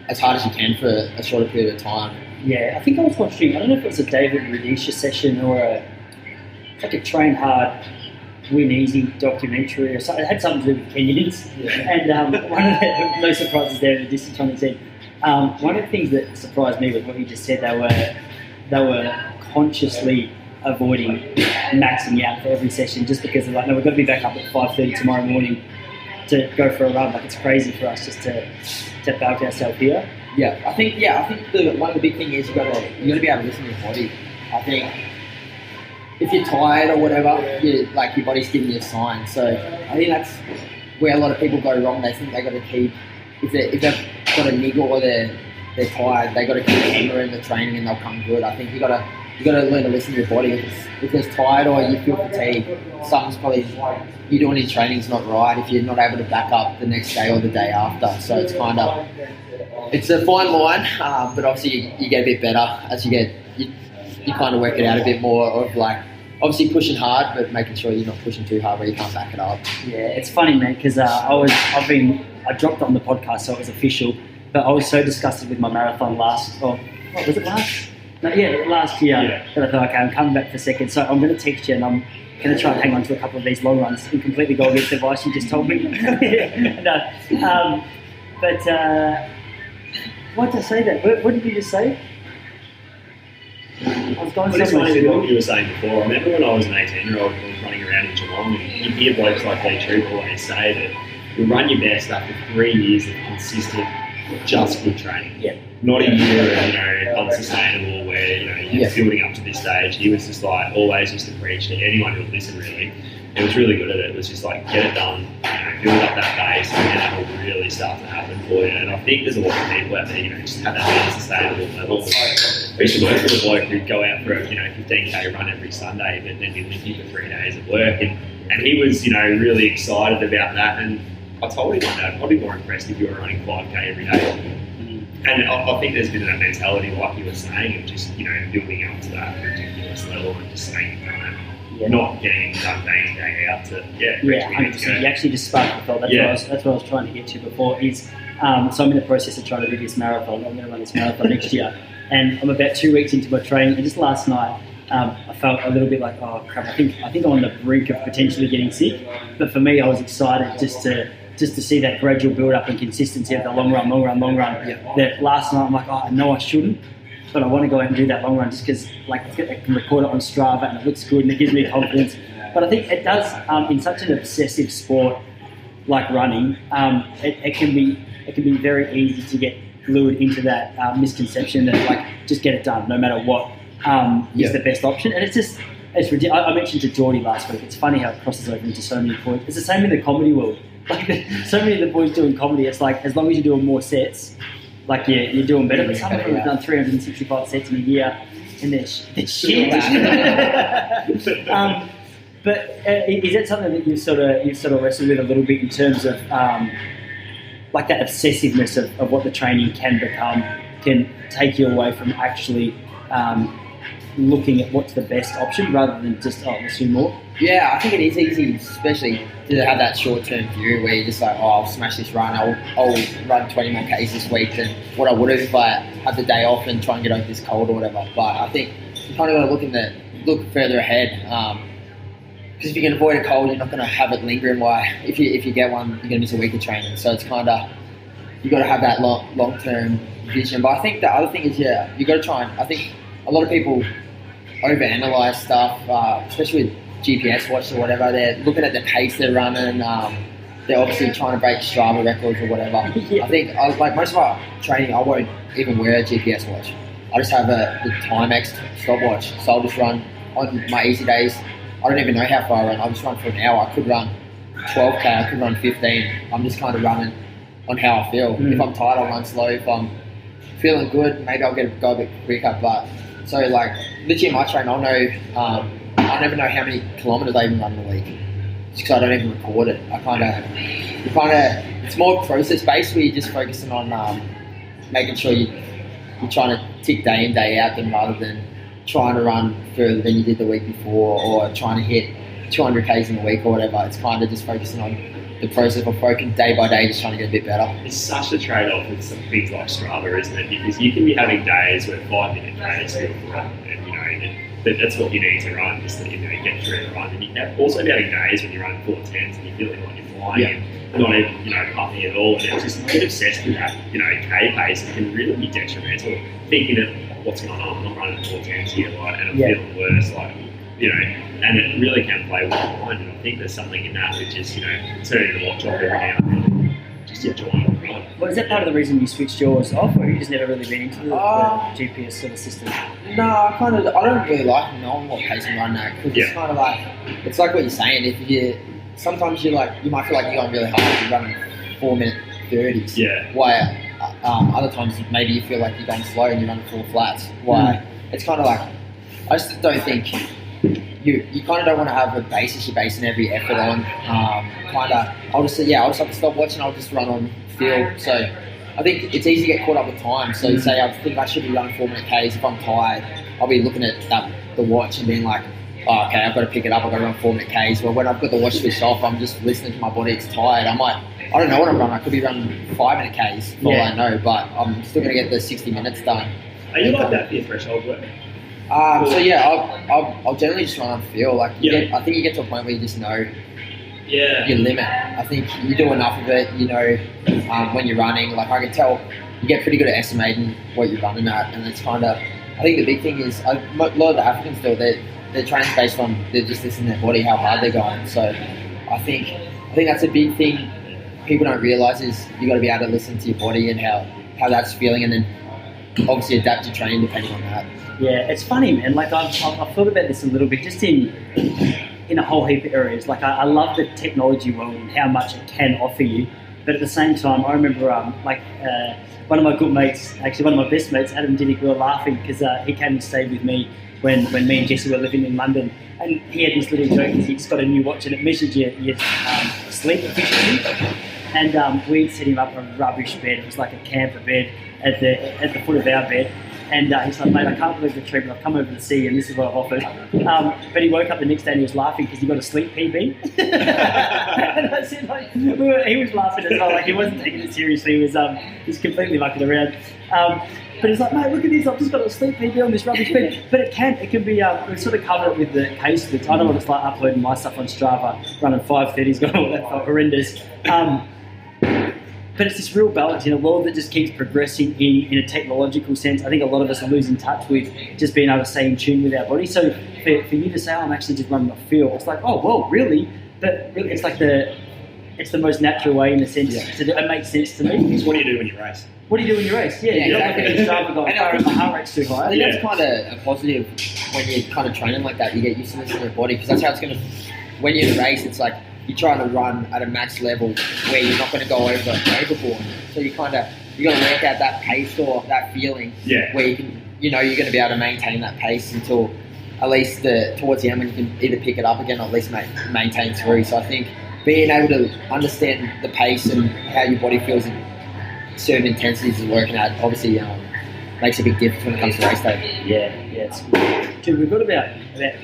as hard as you can for a shorter period of time. Yeah, I think I was watching, I don't know if it was a David Rudisha session or a train hard, win easy documentary or something. It had something to do with Kenyans. Yeah. And one of the, no surprises there in the distance one, he said, one of the things that surprised me was what you just said, they were consciously avoiding maxing out for every session just because they're like, no, we've got to be back up at 5:30 tomorrow morning to go for a run. Like, it's crazy for us just to bulk ourselves here. I think one of the big things is you got to be able to listen to your body. I think if you're tired or whatever, your body's giving you a sign. So I think that's where a lot of people go wrong. They think they got to keep, if they've got a niggle or they're tired, they got to keep hammering the training and they'll come good. I think you got to learn to listen to your body. If it's tired or you feel fatigued, something's probably you doing your training's not right. If you're not able to back up the next day or the day after, so it's a fine line. But obviously you get a bit better as you kind of work it out a bit more of like obviously pushing hard, but making sure you're not pushing too hard where you can't back it up. Yeah, it's funny, man, because I dropped on the podcast, so it was official. But I was so disgusted with my marathon last year that I thought, okay, I'm coming back for second, so I'm going to text you and I'm going to try and hang on to a couple of these long runs and completely go against the advice you just told me. What did I say that? What did you just say? I was going it's funny with what you were saying before. I remember when I was an 18-year-old and I was running around in Geelong, and you hear blokes like Lee Troop always say that you run your best after 3 years of consistent, just good training. Yeah. Not a year of, unsustainable where, you're building up to this stage. He was just like, always used to preach to anyone who would listen, really. He was really good at it. It was just like, get it done, build up that base, and then it will really start to happen for you. And I think there's a lot of people out there, just have that unsustainable level. I used to work with a bloke who'd go out for a 15k run every Sunday, but then be limping for 3 days at work. And he was, really excited about that. And I told him I'd probably be more impressed if you were running 5k every day. And I think there's been that mentality, like you were saying, of just, building up to that ridiculous level and just saying, not getting it done day in, day out to, You actually just sparked the thought. That's what I was trying to get to before is, so I'm in the process of trying to do this marathon. I'm going to run this marathon next year. And I'm about 2 weeks into my training. And just last night, I felt a little bit like, oh crap, I think I'm on the brink of potentially getting sick. But for me, I was excited just to see that gradual build up and consistency of the long run. That last night I'm like, I know I shouldn't, but I want to go out and do that long run just because I can record it on Strava and it looks good and it gives me confidence. But I think it does, in such an obsessive sport like running, it can be very easy to get lured into that misconception that just get it done no matter what is the best option. And it's ridiculous. I mentioned to Geordie last week, it's funny how it crosses over into so many points. It's the same in the comedy world. So many of the boys doing comedy, it's like as long as you're doing more sets, you're doing better. But some of them have done 365 sets in a year, and they're shit. But is that something that you've sort of wrestled with a little bit in terms of that obsessiveness of what the training can become, can take you away from actually looking at what's the best option rather than just, let's do more? Yeah, I think it is easy, especially to have that short-term view where you're just like, I'll smash this run, I'll run 20 more Ks this week than what I would have if I had the day off and try and get over this cold or whatever. But I think you kind of got to look further ahead. Because if you can avoid a cold, you're not going to have it lingering. If you get one, you're going to miss a week of training. So it's kind of, you got to have that long-term vision. But I think the other thing is, you got to try and, I think a lot of people overanalyze stuff, especially with GPS watch or whatever. They're looking at the pace they're running. They're obviously trying to break Strava records or whatever. Yeah. I think, like most of our training, I won't even wear a GPS watch. I just have the Timex stopwatch. So I'll just run on my easy days. I don't even know how far I run. I'll just run for an hour. I could run 12K, I could run 15. I'm just kind of running on how I feel. If I'm tired, I'll run slow. If I'm feeling good, maybe I'll go a bit quicker. But so like literally in my training, I'll know, I never know how many kilometers I even run in a week. Just because I don't even record it. It's more process based where you're just focusing on making sure you're trying to tick day in, day out, rather than trying to run further than you did the week before or trying to hit 200 Ks in a week or whatever. It's kind of just focusing on the process of focusing day by day, just trying to get a bit better. It's such a trade-off with some things like Strava, isn't it? Because you can be having days where 5-minute Ks feel run, and that's what you need to run, just to get through the run. And you can also be having days when you're running 4:10s and you're feeling like you're flying and not even puffing at all. And it's just get obsessed with that K pace. It can really be detrimental. Thinking that what's going on, I'm not running 4:10s here, and I'm feeling worse, and it really can play with your mind. And I think there's something in that which is turning the watch off every now and then, just enjoying the run. Well, is that part of the reason you switched yours off, or you just never really been into the GPS sort of system? No, I don't really like knowing what pace I'm running at, because it's kind of like, it's like what you're saying. Sometimes you might feel like you're going really hard if you're running 4-minute 30s. Yeah. Why? Other times maybe you feel like you're going slow and you're running 4 flats. Why? It's kind of like, I just don't think you kind of don't want to have a basis you're basing every effort on. I'll just have to stop watching. I'll just run on feel. So I think it's easy to get caught up with time. So say I think I should be running 4-minute Ks. If I'm tired, I'll be looking at the watch and being like, oh, okay, I've got to pick it up. I've got to run 4-minute Ks. Well, when I've got the watch switched off, I'm just listening to my body. It's tired. I don't know what I'm running. I could be running 5-minute Ks for all I know, but I'm still going to get the 60 minutes done. Are you like that for your threshold work? I'll generally just run on feel. I think you get to a point where you just know your limit. I think you do enough of it, when you're running. Like I can tell, you get pretty good at estimating what you're running at, and it's kind of. I think the big thing is a lot of the Africans do. Their training's based on they're just listening to their body, how hard they're going. So I think that's a big thing people don't realise is you got to be able to listen to your body and how that's feeling, and then obviously adapt your training depending on that. Yeah, it's funny, man. Like I've thought about this a little bit, just in a whole heap of areas. Like I love the technology world and how much it can offer you, but at the same time, I remember one of my good mates, actually one of my best mates, Adam Diddick, we were laughing because he came and stayed with me when me and Jesse were living in London, and he had this little joke because he's got a new watch and it measures your sleep efficiency. And we'd set him up on a rubbish bed. It was like a camper bed at the foot of our bed. And he's like, mate, I can't believe the treatment. I've come over to see you, and this is what I've offered. But he woke up the next day and he was laughing because he got a sleep PB. And I said, he was laughing as well. Like he wasn't taking it seriously. He was completely mucking around. But he's like, mate, look at this. I've just got a sleep PB on this rubbish bed. But it can be. We sort of covered it with the case splits. I know what it's like uploading my stuff on Strava, running 5:30s, got all that horrendous. But it's this real balance in a world that just keeps progressing in a technological sense. I think a lot of us are losing touch with just being able to stay in tune with our body. So for you to say, I'm actually just running off feel, it's like, oh, well, really? But really, it's like it's the most natural way in a sense to do it. It makes sense to me. Because what do you do when you race? What do you do when you race? Yeah, you're not looking at Strava going, my heart rate's too high. I think that's kind of a positive when you're kind of training like that. You get used to listening to your body, because that's how it's going to, when you're in a race, it's like, you're trying to run at a max level where you're not going to go overboard. So you got to work out that pace or that feeling where you can, you're going to be able to maintain that pace until at least towards the end when you can either pick it up again or at least maintain through. So I think being able to understand the pace and how your body feels at certain intensities is working out. Obviously, makes a big difference when it comes to race day. Yeah, it's good. Dude, we've got about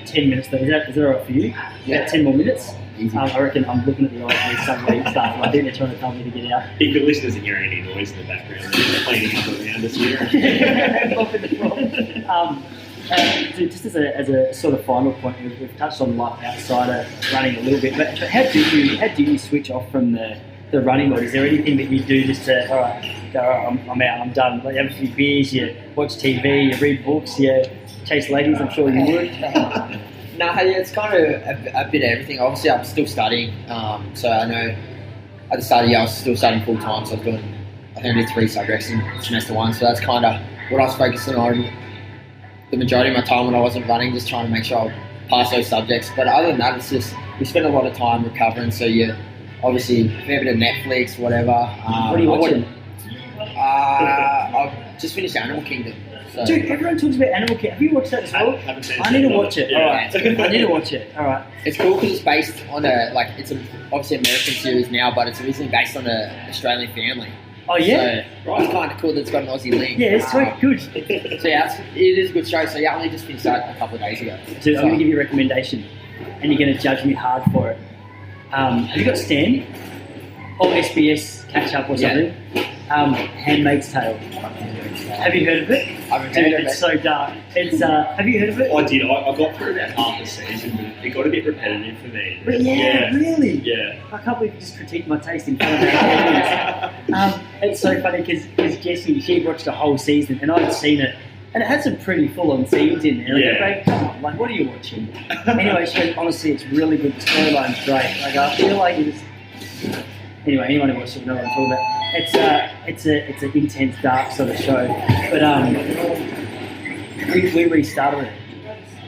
10 minutes though. Is that all right for you? Yeah. About 10 more minutes? Easy. I reckon I'm looking at the eyes some of these stuff, and I think they're trying to tell me to get out. If the listeners are hearing any noise in the background, they're cleaning up around us here. Mopping the floor. Dude, just as a sort of final point, we've touched on life outside of running a little bit, but how do you switch off from the running mode? Is there anything that you do just to, all right, I'm out, I'm done? Like, you have a few beers, you watch TV, you read books, you chase ladies, I'm sure you would. No, it's kind of a bit of everything. Obviously, I'm still studying, so I know at the start of the year I was still studying full time, so I think I did 3 subjects in semester 1, so that's kind of what I was focusing on the majority of my time when I wasn't running, just trying to make sure I pass those subjects. But other than that, it's just, we spend a lot of time recovering, so you obviously a fair bit of Netflix, whatever. What are you watching? I've just finished Animal Kingdom. So. Dude, everyone talks about Animal Kingdom. Have you watched that as well? I need to watch it. Yeah. Alright, I need to watch it. Alright. It's cool because it's based on it's obviously an American series now, but it's originally based on an Australian family. Oh yeah? So it's kind of cool that it's got an Aussie link. Yeah, it's sweet. Good. So yeah, it is a good show. So yeah, I only just finished that a couple of days ago. Dude, I'm going to give you a recommendation, and you're going to judge me hard for it. Have you got Stan? Or SBS Catch Up or something? Handmaid's Tale. Have you heard of it? I haven't heard of it. It's so dark. It's have you heard of it? I did. I got through about half the season, but it got a bit repetitive for me. Yeah, really? Yeah. I can't believe you just critiqued my taste in front of her. It's so funny because Jessie, she watched the whole season and I'd seen it. And it had some pretty full-on scenes in there. Like, Yeah. come on, like, what are you watching? Anyway, she goes, honestly, it's really good. The storyline's great. Like, I feel like it's... Anyway, anyone who watches it will know what I'm talking about. It's an intense, dark sort of show. But we restarted it.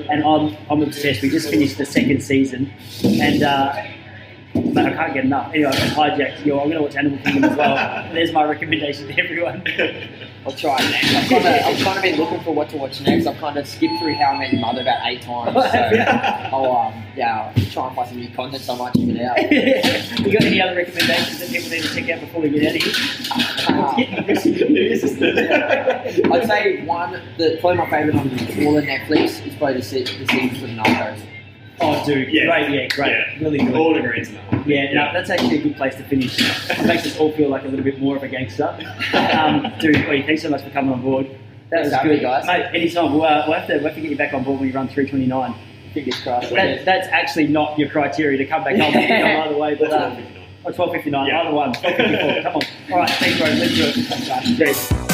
And I'm obsessed. We just finished the 2nd season. And... but I can't get enough. Anyway, I've hijacked you. I'm going to watch Animal Kingdom as well. There's my recommendation to everyone. I'll try it next. I've kind of been looking for what to watch next. I've kind of skipped through How I Met Your Mother about 8 times. So I'll try and find some new content so I might check it out. You got any other recommendations that people need to check out before we get out of here? I'd say probably my favourite on all of Netflix is probably the season for the Narcos. Oh, dude, Yeah. great, Yeah. really good. All agrees on that one. Yeah, no, that's actually a good place to finish. It makes us all feel like a little bit more of a gangster. Dude, thanks so much for coming on board. That was good, guys. Mate, anytime. We'll have to get you back on board when you run 3:29. Fingers crossed. That's actually not your criteria to come back home either way, but 12:59. 12:59, Yeah. either one. 12:54. Come on. All right, thanks, bro. Let's do it. Cheers.